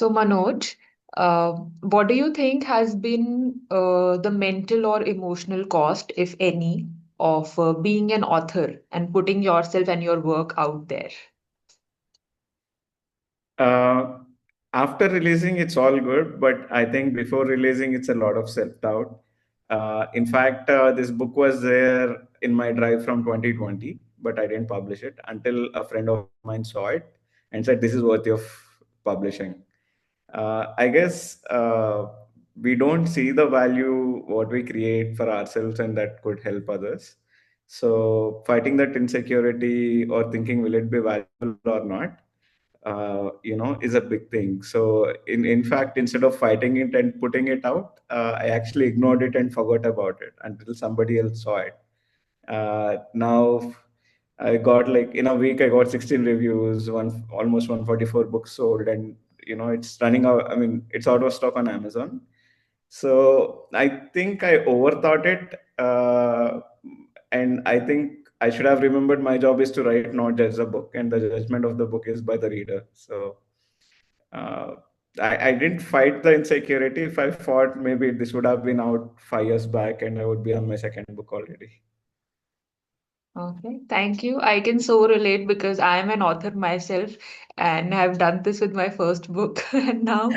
So, Manoj, what do you think has been the mental or emotional cost, if any, of being an author and putting yourself and your work out there? Uh, After releasing, it's all good, but I think before releasing, it's a lot of self-doubt. In fact, this book was there in my drive from 2020, but I didn't publish it until a friend of mine saw it and said, "This is worthy of publishing." I guess we don't see the value what we create for ourselves, and that could help others. So, fighting that insecurity or thinking will it be valuable or not, is a big thing. So in fact, instead of fighting it and putting it out, I actually ignored it and forgot about it until somebody else saw it. Now I got, like, in a week I got 16 reviews, one almost 144 books sold, and it's running out. I mean, it's out of stock on Amazon. So I think I overthought it, and I think I should have remembered my job is to write, not judge the book, and the judgment of the book is by the reader. So uh, I didn't fight the insecurity. If I fought, maybe this would have been out 5 years back, and I would be on my second book already. Okay, thank you. I can so relate because I am an author myself and have done this with my first book. And now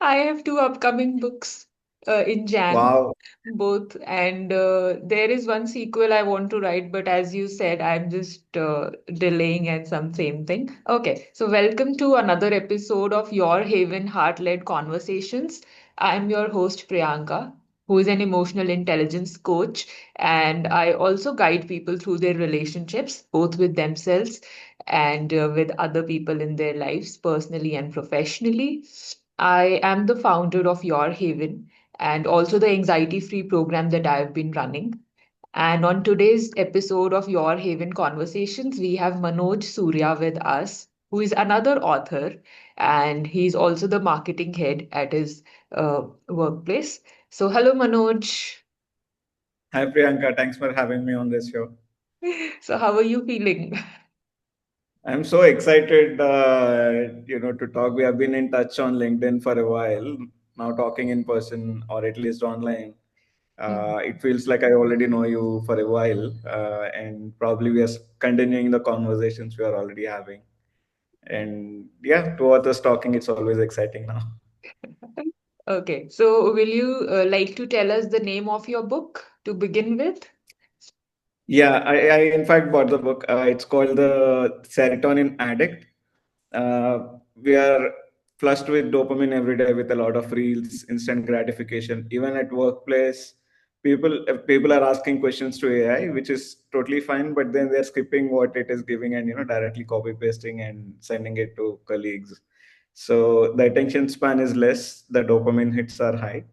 I have two upcoming books in Jan, Wow. both. And there is one sequel I want to write, but as you said, I'm just delaying and some same thing. Okay, so welcome to another episode of Your Haven Heart-Led Conversations. I'm your host, Priyanka, who is an emotional intelligence coach, and I also guide people through their relationships, both with themselves and with other people in their lives, personally and professionally. I am the founder of Your Haven and also the anxiety free program that I've been running. And on today's episode of Your Haven Conversations, we have Manoj Surya with us, who is another author, and he's also the marketing head at his workplace. So, hello, Manoj. Hi, Priyanka. Thanks for having me on this show. So, how are you feeling? I'm so excited, to talk. We have been in touch on LinkedIn for a while. Now talking in person, or at least online, it feels like I already know you for a while, and probably we are continuing the conversations we are already having. And yeah, two authors talking, it's always exciting now. Okay, so will you like to tell us the name of your book to begin with? Yeah, I in fact bought the book. It's called The Serotonin Addict. We are flushed with dopamine every day with a lot of reels, instant gratification. Even at workplace, people are asking questions to AI, which is totally fine, but then they're skipping what it is giving and directly copy pasting and sending it to colleagues. So the attention span is less, the dopamine hits are high.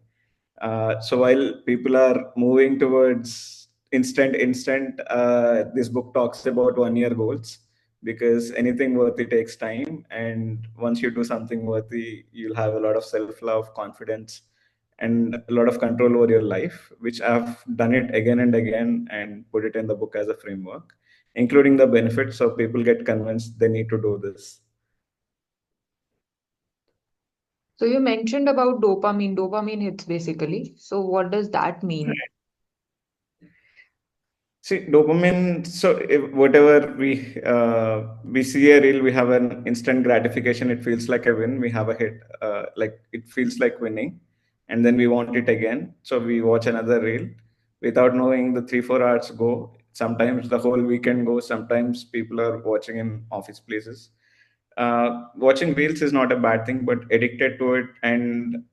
So while people are moving towards instant, this book talks about 1 year goals, because anything worthy takes time. And once you do something worthy, you'll have a lot of self love, confidence, and a lot of control over your life, which I've done it again and again and put it in the book as a framework, including the benefits. So people get convinced they need to do this. So you mentioned about dopamine hits basically. So what does that mean? See, dopamine. So whatever we see a reel, we have an instant gratification. It feels like a win. We have a hit. Like it feels like winning, and then we want it again. So we watch another reel without knowing the 3 4 hours go. Sometimes the whole weekend goes. Sometimes people are watching in office places. Watching reels is not a bad thing, but addicted to it, and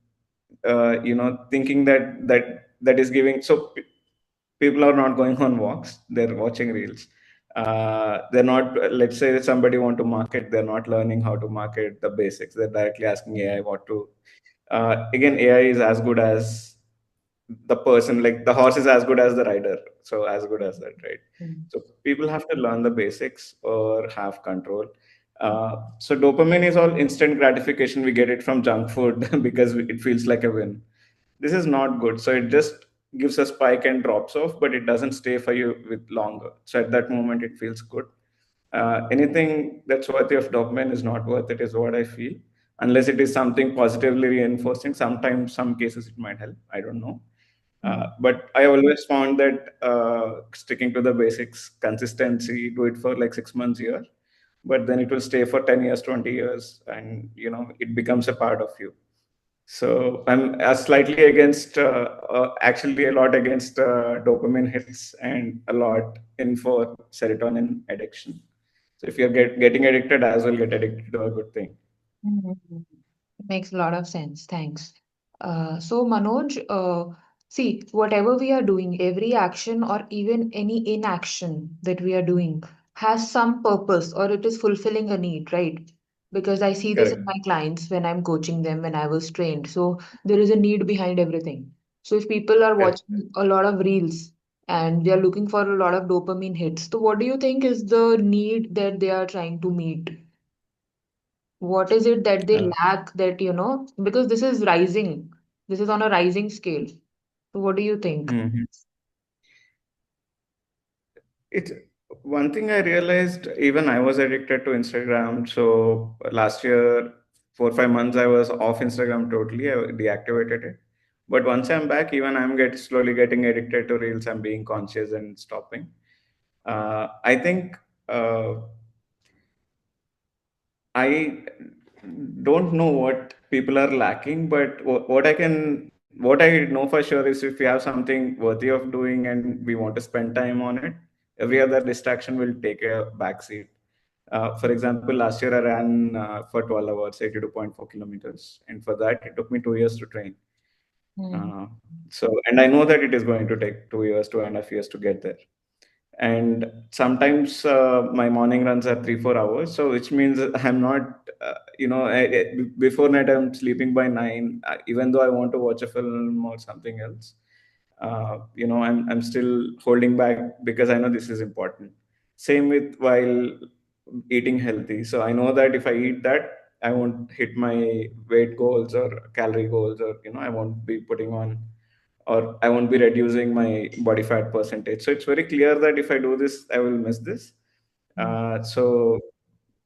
thinking that is giving. So people are not going on walks, they're watching reels. They're not, let's say somebody want to market, they're not learning how to market the basics, they're directly asking AI what to. Again, AI is as good as the person, like the horse is as good as the rider, so as good as that, right? Mm. So people have to learn the basics or have control. So dopamine is all instant gratification, we get it from junk food because it feels like a win. This is not good. So it just gives a spike and drops off, but it doesn't stay for you with longer. So at that moment, it feels good. Anything that's worthy of dopamine is not worth it, is what I feel. unless it is something positively reinforcing. Sometimes, some cases it might help. I don't know. Mm. But I always found that sticking to the basics, consistency, do it for like 6 months, year, but then it will stay for 10 years, 20 years, and it becomes a part of you. So I'm slightly against, actually a lot against dopamine hits and a lot in for serotonin addiction. So if you're getting addicted, as well get addicted to a good thing. Mhm. Makes a lot of sense. Thanks. So, Manoj, see, whatever we are doing, every action or even any inaction that we are doing has some purpose or it is fulfilling a need, right? Because I see this in Correct. my clients when I'm coaching them when I was trained. So, there is a need behind everything. So, if people are Correct. watching a lot of reels and they are looking for a lot of dopamine hits, so what do you think is the need that they are trying to meet? What is it that they Uh, lack that, because this is rising, this is on a rising scale. So what do you think? mhm. It's one thing I realized, even I was addicted to Instagram. So last year, 4 5 months, I was off Instagram totally. I deactivated it. But once I'm back, even I'm slowly getting addicted to reels. I'm being conscious and stopping. I think uh, I don't know what people are lacking, but what I know for sure is if we have something worthy of doing and we want to spend time on it, every other distraction will take a backseat. For example, last year I ran for 12 hours, 82.4 kilometers, and for that it took me 2 years to train. Hmm. Uh, and I know that it is going to take 2 years, 2.5 years to get there. And sometimes my morning runs are 3 4 hours, so which means I'm not, before night I'm sleeping by 9, even though I want to watch a film or something else. I'm still holding back because I know this is important. Same with while eating healthy. So I know that if I eat that, I won't hit my weight goals or calorie goals, or I won't be putting on, or I won't be reducing my body fat percentage. So it's very clear that if I do this, I will miss this. So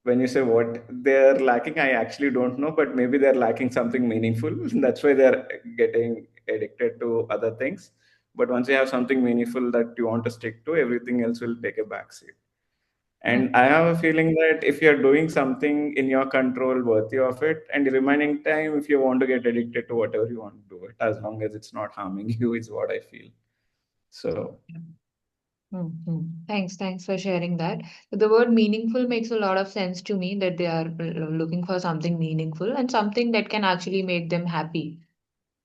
when you say what they're lacking, I actually don't know, but maybe they're lacking something meaningful. That's why they're getting addicted to other things. But once you have something meaningful that you want to stick to, everything else will take a backseat. Hmm. And I have a feeling that if you're doing something in your control worthy of it, and remaining time, if you want to get addicted to whatever you want to do it, as long as it's not harming you, is what I feel. So Thanks for sharing that. The word meaningful makes a lot of sense to me that they are looking for something meaningful and something that can actually make them happy.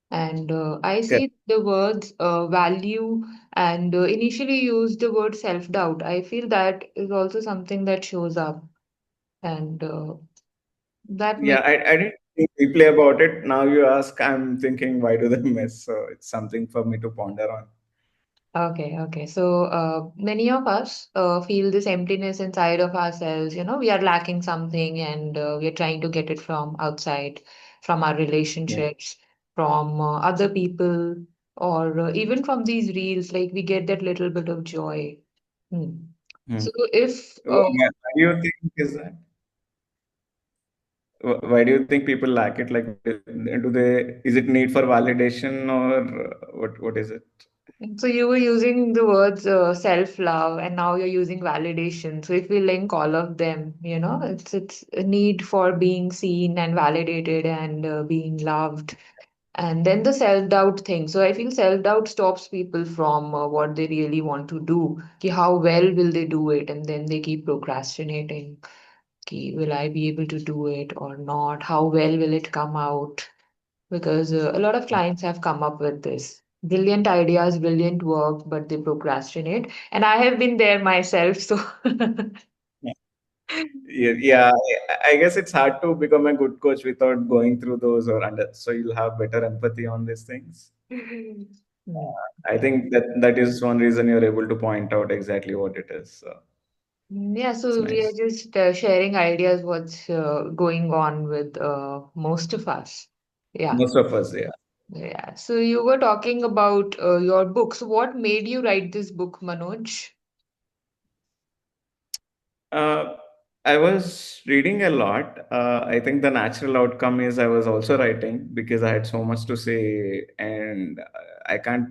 And I yeah, see the words value and initially use the word self-doubt. I feel that is also something that shows up and that yeah, makes. I didn't think deeply about it. Now you ask, I'm thinking, why do they miss? So it's something for me to ponder on. Okay. So many of us feel this emptiness inside of ourselves. We are lacking something and we are trying to get it from outside, from our Yeah. relationships, from other people, or even from these reels. Like we get that little bit of joy. Hmm. Hmm. So if Why do you think is that? Why do you think people lack it? Like, do they? Is it need for validation, or what is it? so you were using the words self-love and now you're using validation. So if we link all of them, it's a need for being seen and validated and being loved. And then the self-doubt thing. So I feel self-doubt stops people from what they really want to do. Ki how well will they do it? And then they keep procrastinating. Ki will I be able to do it or not? How well will it come out? Because a lot of clients have come up with this brilliant ideas, brilliant work, but they procrastinate. And I have been there myself. So, Yeah, I guess it's hard to become a good coach without going through those or under. So you'll have better empathy on these things. Hmm. I think that is one reason you're able to point out exactly what it is. So Yeah, it's so we are nice. just sharing ideas what's going on with most of us. Yeah, Most of us, yeah. yeah. So you were talking about your book. So what made you write this book, Manoj? Uh, I was reading a lot. I think the natural outcome is I was also writing because I had so much to say, and I can't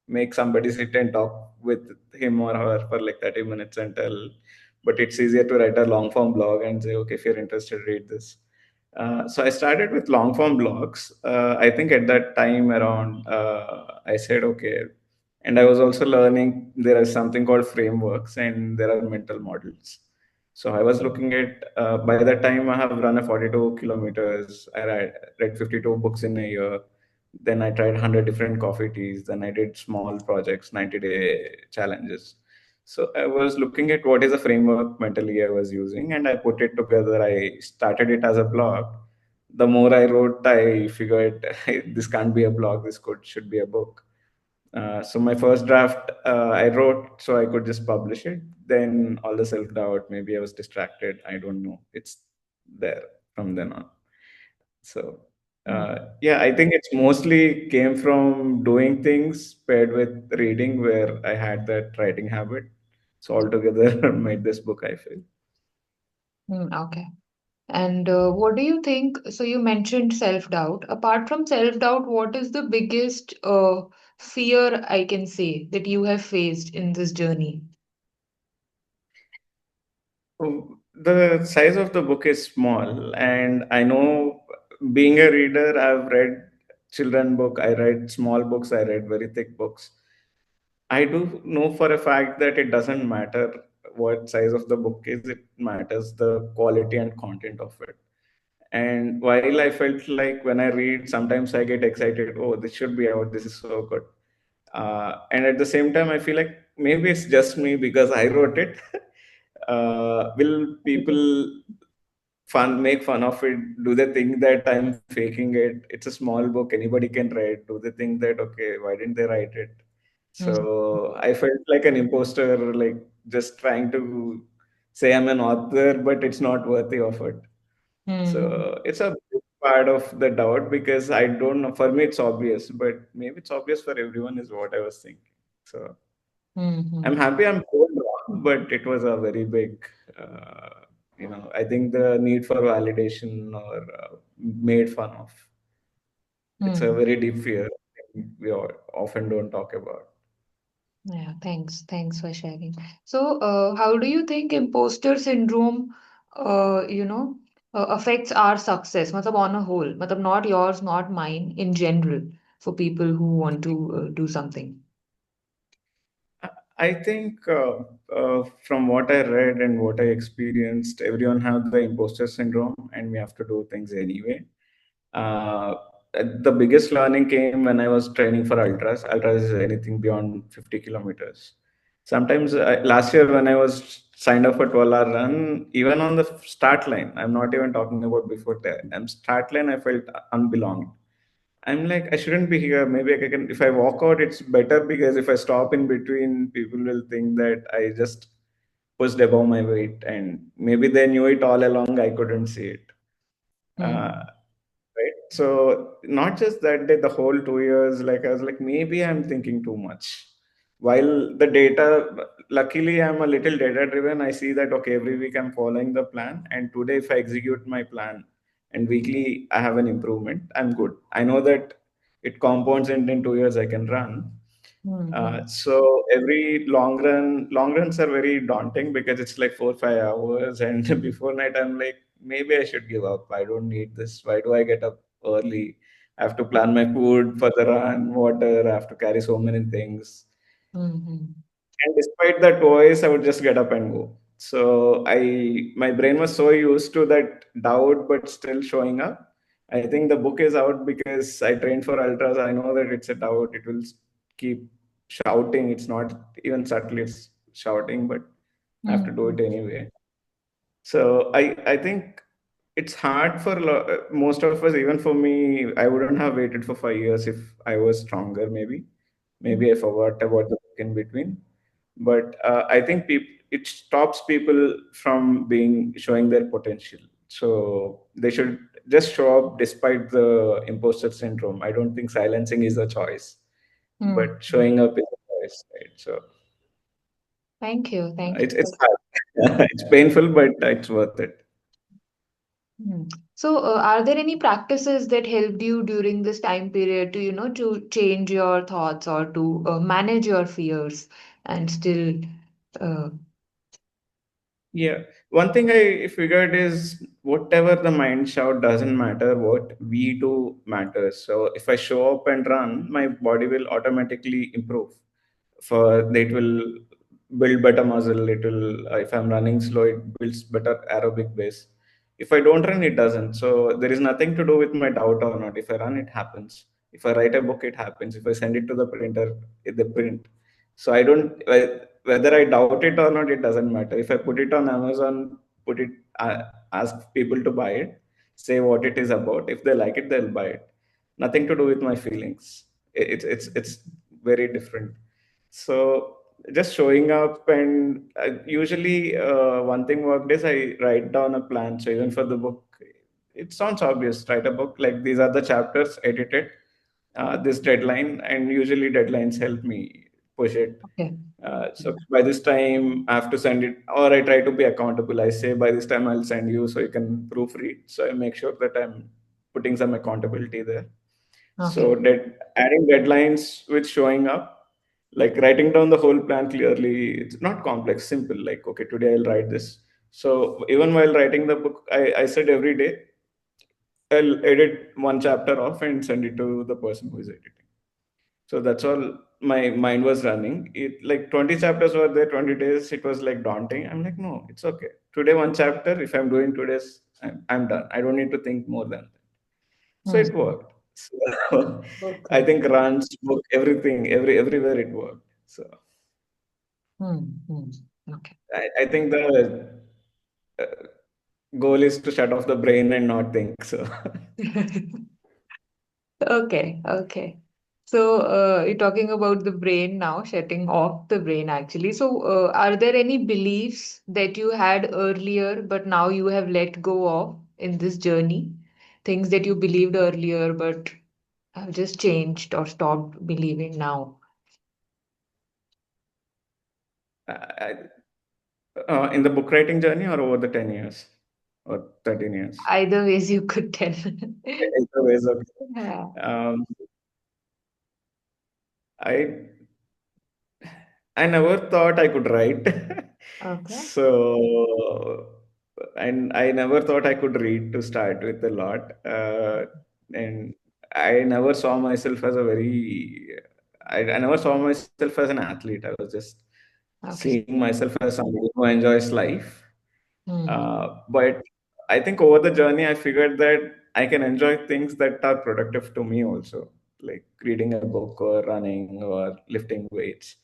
make somebody sit and talk with him or her for like 30 minutes and tell. But it's easier to write a long form blog and say, okay, if you're interested, read this. So I started with long form blogs. I think at that time around, I said, okay. And I was also learning there is something called frameworks and there are mental models. So I was looking at, by that time, I have run a 42 kilometers. Read 52 books in a year. Then I tried 100 different coffee teas. Then I did small projects, 90-day challenges. So I was looking at what is the framework mentally I was using and I put it together. I started it as a blog. The more I wrote, I figured this can't be a blog. This should be a book. So my first draft I wrote so I could just publish it. Then all the self doubt, maybe I was distracted. I don't know. It's there from then on. So yeah, I think it's mostly came from doing things paired with reading, where I had that writing habit. So altogether made this book, I feel. Okay. And what do you think? So you mentioned self-doubt. Apart from self-doubt, what is the biggest fear I can say that you have faced in this journey? The size of the book is small, and I know, being a reader, I've read children book, I read small books, I read very thick books. I do know for a fact that it doesn't matter what size of the book is, it matters the quality and content of it. And while I felt like when I read, sometimes I get excited, oh, this should be out, this is so good. And at the same time, I feel like maybe it's just me because I wrote it. Will people make fun of it? Do they think that I'm faking it? It's a small book, anybody can read. Do they think that, okay, why didn't they write it? Hmm. So I felt like an imposter, like just trying to say I'm an author, but it's not worthy of it. Hmm. So it's a big part of the doubt because I don't know. For me, it's obvious, but maybe it's obvious for everyone, is what I was thinking. So Hmm. I'm Hmm. happy I'm proven wrong, but it was a very big, I think the need for validation or made fun of. It's a Hmm. very deep fear we often don't talk about. Yeah, thanks. Thanks for sharing. So, how do you think imposter syndrome, affects our success? Matlab on a whole, matlab not yours, not mine, in general, for people who want to do something. I think from what I read and what I experienced, everyone have the imposter syndrome, and we have to do things anyway. Uh, the biggest learning came when I was training for ultras. Ultras is anything beyond 50 kilometers. Sometimes last year when I was signed up for 12-hour run, even on the start line, I'm not even talking about before that. I'm start line, I felt unbelonged. I'm like, I shouldn't be here. Maybe I can, if I walk out, it's better because if I stop in between, people will think that I just pushed above my weight. And maybe they knew it all along. I couldn't see it. Uh, Hmm. right. So, not just that day, the whole 2 years, like, I was like, maybe I'm thinking too much. While the data, luckily, I'm a little data driven. I see that, okay, every week I'm following the plan. And today, if I execute my plan and weekly I have an improvement, I'm good. I know that it compounds and in 2 years I can run. Hmm. So every long runs are very daunting because it's like 4 5 hours, and before night I'm like, maybe I should give up. I don't need this. Why do I get up early? I have to plan my food for the run, water. I have to carry so many things. Hmm. Hmm. And despite that voice, I would just get up and go. So my brain was so used to that doubt, but still showing up. I think the book is out because I trained for ultras. I know that it's a doubt. It will keep shouting. It's not even subtly it's shouting, but I have to do Hmm. it anyway. So I think it's hard for most of us, even for me. I wouldn't have waited for 5 years if I was stronger. Hmm. Maybe I forgot about the book in between. But I think it stops people from being showing their potential. So they should just show up despite the imposter syndrome. I don't think silencing is a choice, Hmm. but showing up is a choice, right? So Thank you. Thank you. it's hard. It's painful, but it's worth it. Hmm. So, are there any practices that helped you during this time period to, to change your thoughts or to manage your fears and still, uh, Yeah. One thing I figured is whatever the mind shout doesn't matter, what we do matters. So if I show up and run, my body will automatically improve. For it will build better muscle. It will, if I'm running slow, it builds better aerobic base. If I don't run, it doesn't. So there is nothing to do with my doubt or not. If I run, it happens. If I write a book, it happens. If I send it to the printer, they print. So I don't whether I doubt it or not, it doesn't matter. If I put it on Amazon, put it ask people to buy it, say what it is about. If they like it, they'll buy it. Nothing to do with my feelings. It's very different. So just showing up, and usually one thing worked is I write down a plan. So even for the book, it sounds obvious. Write a book like these are the chapters, edit it, this deadline, and usually deadlines help me push it. okay. So by this time I have to send it, or I try to be accountable. I say by this time I'll send you so you can proofread. So I make sure that I'm putting some accountability there. So Okay. adding deadlines with showing up, like writing down the whole plan clearly, it's not complex, simple. Like, okay, today I'll write this. So even while writing the book, I said every day I'll edit one chapter off and send it to the person who is editing. So that's all my mind was running. It like 20 chapters were there, 20 days. It was like daunting. I'm like, no, it's okay. Today, one chapter. If I'm doing today's, I'm done. I don't need to think more than that. So Hmm. it worked. So I Okay. think runs, book, everything, everywhere it worked. So Hmm. Hmm. Okay. I think the uh, goal is to shut off the brain and not think. So Okay, okay. So, you're talking about the brain now, shutting off the brain actually. So, are there any beliefs that you had earlier, but now you have let go of in this journey? Things that you believed earlier, but have just changed or stopped believing now? in the book writing journey or over the 10 years or 13 years? Either ways you could tell. Either ways, okay. Yeah. I I never thought I could write. Okay. So, and I never thought I could read to start with a lot. And I never saw myself as a very, I never saw myself as an athlete. I was just Okay. seeing myself as somebody who enjoys life. Hmm. But I think over the journey, I figured that I can enjoy things that are productive to me also, like reading a book or running or lifting weights.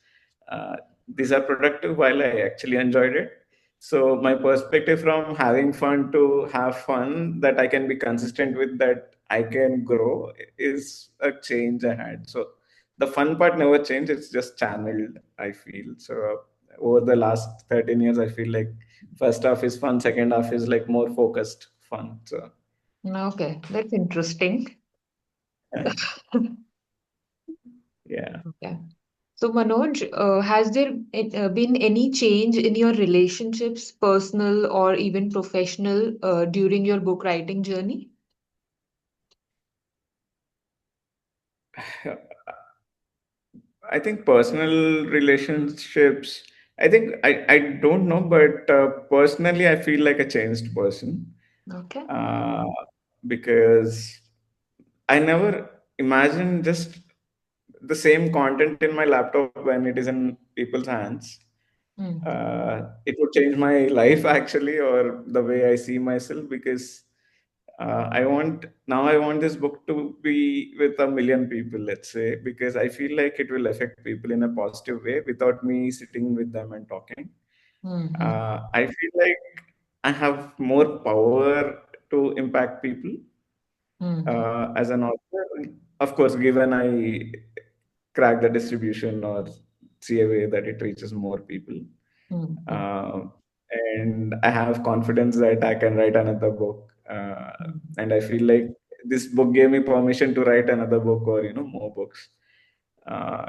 Uh, these are productive while I actually enjoyed it. So my perspective from having fun to have fun that I can be consistent with, that I can grow, is a change I had. So the fun part never changed. It's just channeled, I feel. So over the last 13 years, I feel like first half is fun, second half is like more focused fun. So Okay, that's interesting. yeah. Okay. So, Manoj, has there been any change in your relationships, personal or even professional, during your book writing journey? I think personal relationships, I don't know, but personally, I feel like a changed person, Okay. uh, because I never imagined just the same content in my laptop when it is in people's hands. Hmm. It would change my life actually, or the way I see myself, because I want this book to be with a million people, let's say, because I feel like it will affect people in a positive way without me sitting with them and talking. Hmm. Hmm. I feel like I have more power to impact people Hmm. as an author. Of course, given I crack the distribution or see a way that it reaches more people. Hmm. Hmm. Uh, and I have confidence that I can write another book. Hmm. And I feel like this book gave me permission to write another book or more books.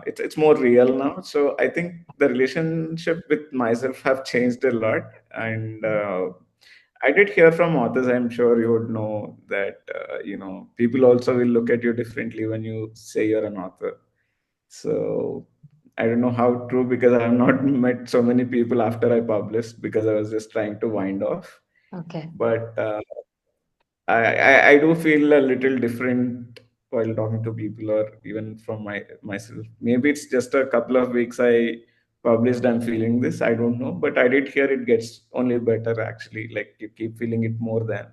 It's more real now. So I think the relationship with myself have changed a lot. And I did hear from authors. I'm sure you would know that people also will look at you differently when you say you're an author. So I don't know how true, because I have not met so many people after I published, because I was just trying to wind off. Okay. But I do feel a little different while talking to people, or even from myself. Maybe it's just a couple of weeks I published, I'm feeling this. I don't know, but I did hear it gets only better actually. Like you keep feeling it more than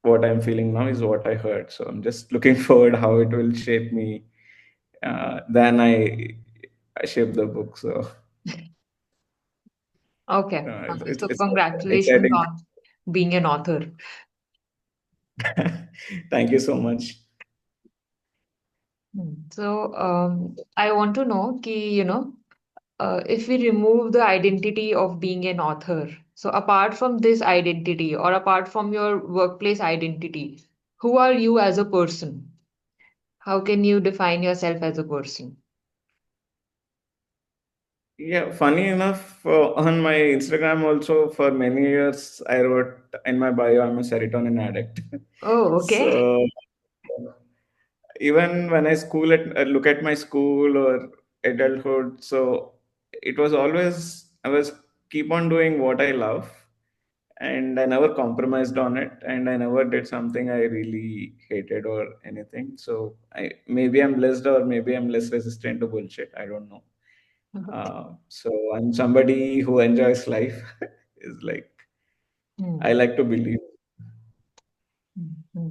what I'm feeling now is what I heard. So I'm just looking forward how it will shape me. Then I shape the book. So Okay. Okay. it's So it's congratulations exciting. on being an author. Thank you so much. So I want to know if we remove the identity of being an author, so apart from this identity or apart from your workplace identity, who are you as a person? How can you define yourself as a person? Yeah, funny enough, on my Instagram also for many years, I wrote in my bio, I'm a serotonin addict. Oh, okay. So even when I look at my school or adulthood, so it was always, I was keep on doing what I love, and I never compromised on it, and I never did something I really hated or anything. So maybe I'm blessed, or maybe I'm less resistant to bullshit. I don't know. So I'm somebody who enjoys life. Is like I Hmm. like to believe. Hmm.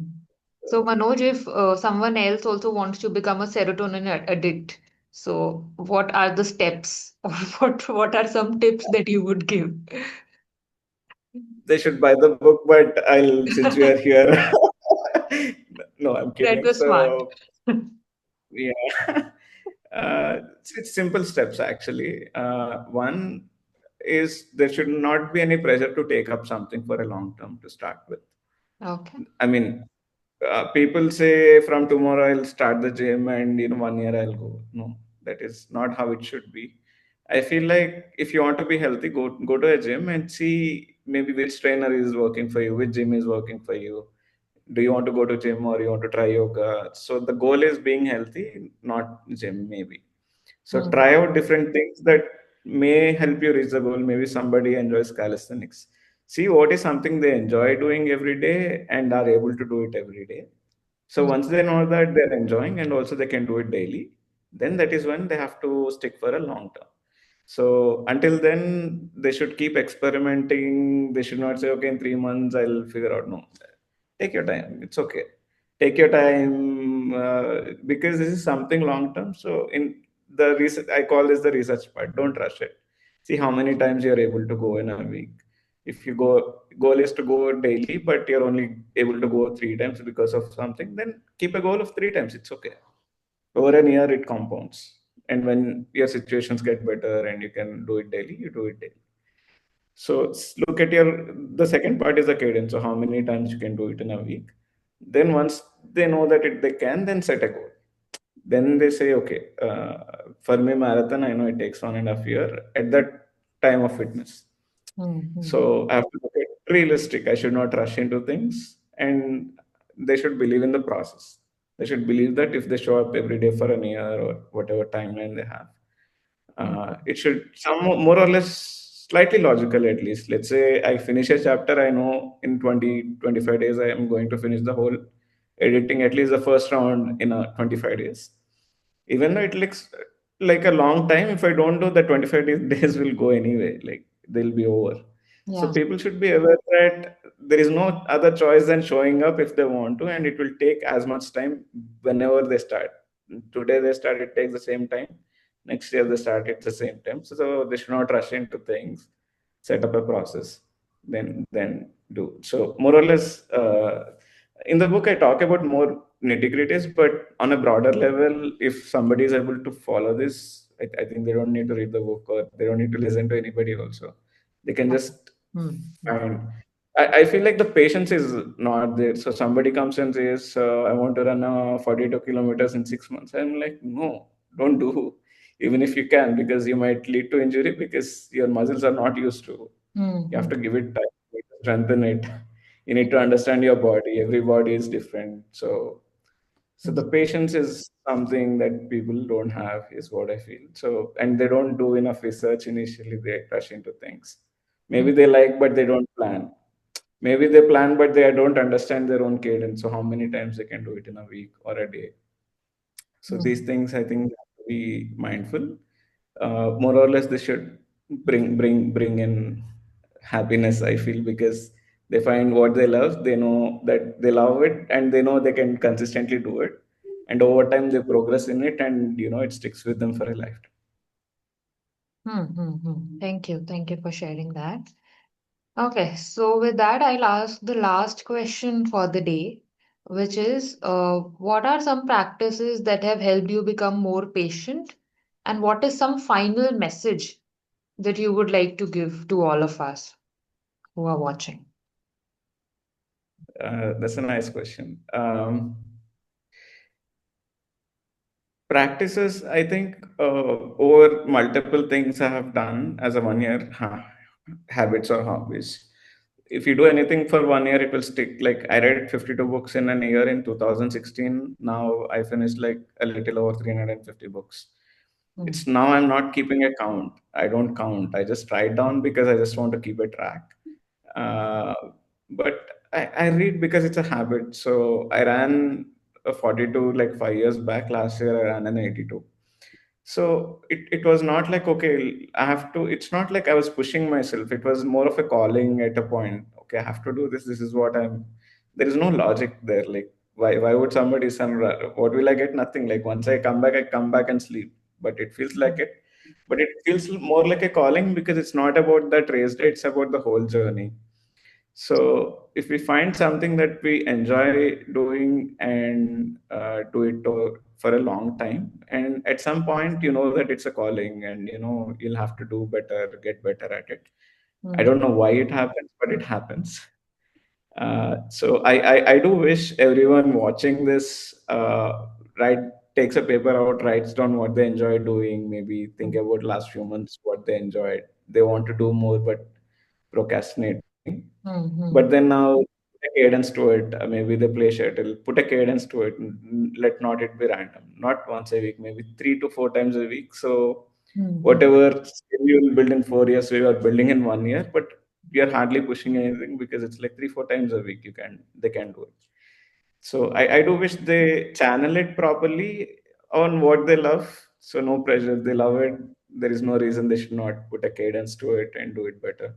So, Manoj, if someone else also wants to become a serotonin addict, so what are the steps, or what are some tips that you would give? They should buy the book, but I'll since we are here. No, I'm That kidding. was smart. So yeah, it's simple steps actually. One is there should not be any pressure to take up something for a long term to start with. Okay. I mean, people say from tomorrow I'll start the gym and in 1 year I'll go. No, that is not how it should be. I feel like if you want to be healthy, go to a gym and see maybe which trainer is working for you, which gym is working for you. Do you want to go to gym or you want to try yoga? So the goal is being healthy, not gym maybe. So Hmm. try out different things that may help you reach the goal. Maybe somebody enjoys calisthenics. See what is something they enjoy doing every day and are able to do it every day. So Hmm. once they know that they're enjoying and also they can do it daily, then that is when they have to stick for a long term. So until then, they should keep experimenting. They should not say, okay, in 3 months I'll figure out. No, take your time. It's okay. Take your time because this is something long term. So in the research, I call this the research part. Don't rush it. See how many times you're able to go in a week. If you go goal is to go daily, but you're only able to go 3 times because of something, then keep a goal of 3 times. It's okay. Over a year, it compounds. And when your situations get better and you can do it daily, you do it daily. So look at your the second part is the cadence. So how many times you can do it in a week. Then once they know that they can, then set a goal. Then they say, okay, for me marathon, I know it takes 1.5 year at that time of fitness. Hmm. Hmm. So I have to look at realistic. I should not rush into things, and they should believe in the process. They should believe that if they show up every day for a year or whatever timeline they have, Hmm. it should some more or less slightly logical at least. Let's say I finish a chapter, I know in 20 25 days I am going to finish the whole editing, at least the first round in 25 days. Even though it looks like a long time, if I don't do the 25 days will go anyway, like they'll be over. So Yeah. people should be aware that there is no other choice than showing up if they want to, and it will take as much time whenever they start. Today they start, it takes the same time. Next year they start at the same time. So they should not rush into things. Set up a process, then do. So more or less, in the book I talk about more nitty gritties, but on a broader level, if somebody is able to follow this, I think they don't need to read the book or they don't need to listen to anybody also. They can Yeah. just Hmm. Hmm. find. I feel like the patience is not there. So somebody comes and says, I want to run 42 kilometers in 6 months. I'm like, no, don't do, even if you can, because you might lead to injury because your muscles are not used to. You have Hmm. to give it time, you need to strengthen it. You need to understand your body. Every body is different. So Hmm. the patience is something that people don't have, is what I feel. So, and they don't do enough research initially. They rush into things. Hmm. Maybe they like, but they don't plan. Maybe they plan, but they don't understand their own cadence. So how many times they can do it in a week or a day? So these Hmm. things, I think, have to be mindful. More or less, they should bring in happiness. I feel, because they find what they love, they know that they love it, and they know they can consistently do it, and over time they progress in it, and it sticks with them for a lifetime. Thank you. Thank you for sharing that. Okay, so with that, I'll ask the last question for the day, which is what are some practices that have helped you become more patient? And what is some final message that you would like to give to all of us who are watching? That's a nice question. Practices, I think, over multiple things I have done as a 1 year habits or hobbies. If you do anything for 1 year, it will stick. Like, I read 52 books in a year in 2016. Now I finished like a little over 350 books. It's Hmm. now I'm not keeping a count. I don't count. I just write down because I just want to keep a track. Uh, but I read because it's a habit. So I ran a 42 like 5 years back. Last year I ran an 82. So it was not like, okay, I have to, it's not like I was pushing myself. It was more of a calling at a point. Okay, I have to do this. This is what I'm, there is no logic there. Like, why would somebody what will I get? Nothing. Like, once I come back and sleep. But it feels like it. But it feels more like a calling because it's not about that race day, it's about the whole journey. So if we find something that we enjoy doing and do it for a long time, and at some point you know that it's a calling, and you'll have to do better, get better at it. I Hmm. don't know why it happens, but it happens. So I do wish everyone watching this write takes a paper out, writes down what they enjoy doing, maybe think about last few months what they enjoyed. They want to do more but procrastinating. But Hmm. then now put a cadence to it. Maybe they play shuttle. Put a cadence to it. Let not it be random. Not once a week. Maybe 3 to 4 times a week. So Hmm. whatever skill you will build in 4 years, so you are building in 1 year. But you're hardly pushing anything because it's like 3 4 times a week. They can do it. So I do wish they channel it properly on what they love. So no pressure. They love it. There is no reason they should not put a cadence to it and do it better.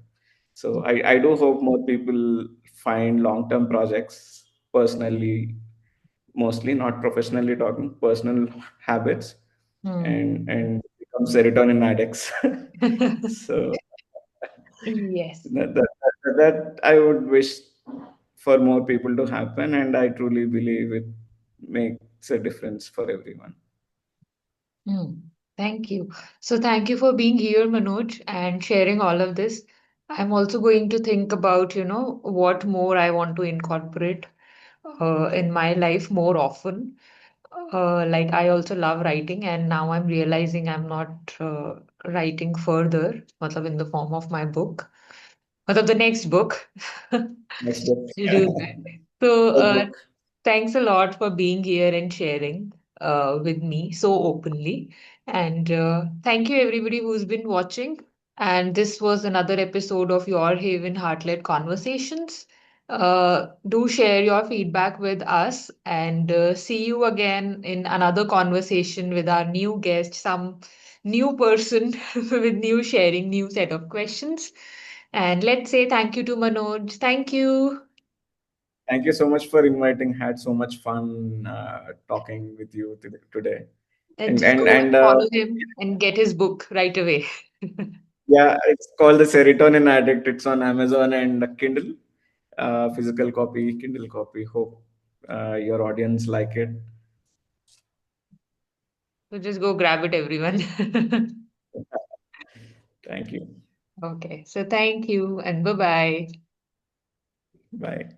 So I do hope more people find long-term projects personally, mostly not professionally talking, personal habits, Hmm. and become serotonin addicts. So Yes. that I would wish for more people to happen, and I truly believe it makes a difference for everyone. Hmm. Thank you. So thank you for being here, Manoj, and sharing all of this. I'm also going to think about, what more I want to incorporate in my life more often. Like I also love writing, and now I'm realizing I'm not writing further, matlab in the form of my book, matlab the next book. Next book. To do that. So Third book. thanks a lot for being here and sharing with me so openly. And thank you, everybody who's been watching. And this was another episode of Your Haven Heartlet Conversations. Do share your feedback with us and see you again in another conversation with our new guest, some new person with new sharing, new set of questions. And let's say thank you to Manoj. Thank you. Thank you so much for inviting. Had so much fun talking with you today. And And just and go and and follow him and get his book right away. yeah, it's called the Serotonin Addict. It's on Amazon and Kindle, physical copy, Kindle copy. Hope your audience like it. So just go grab it, everyone. Thank you. Okay, so thank you and bye bye. Bye.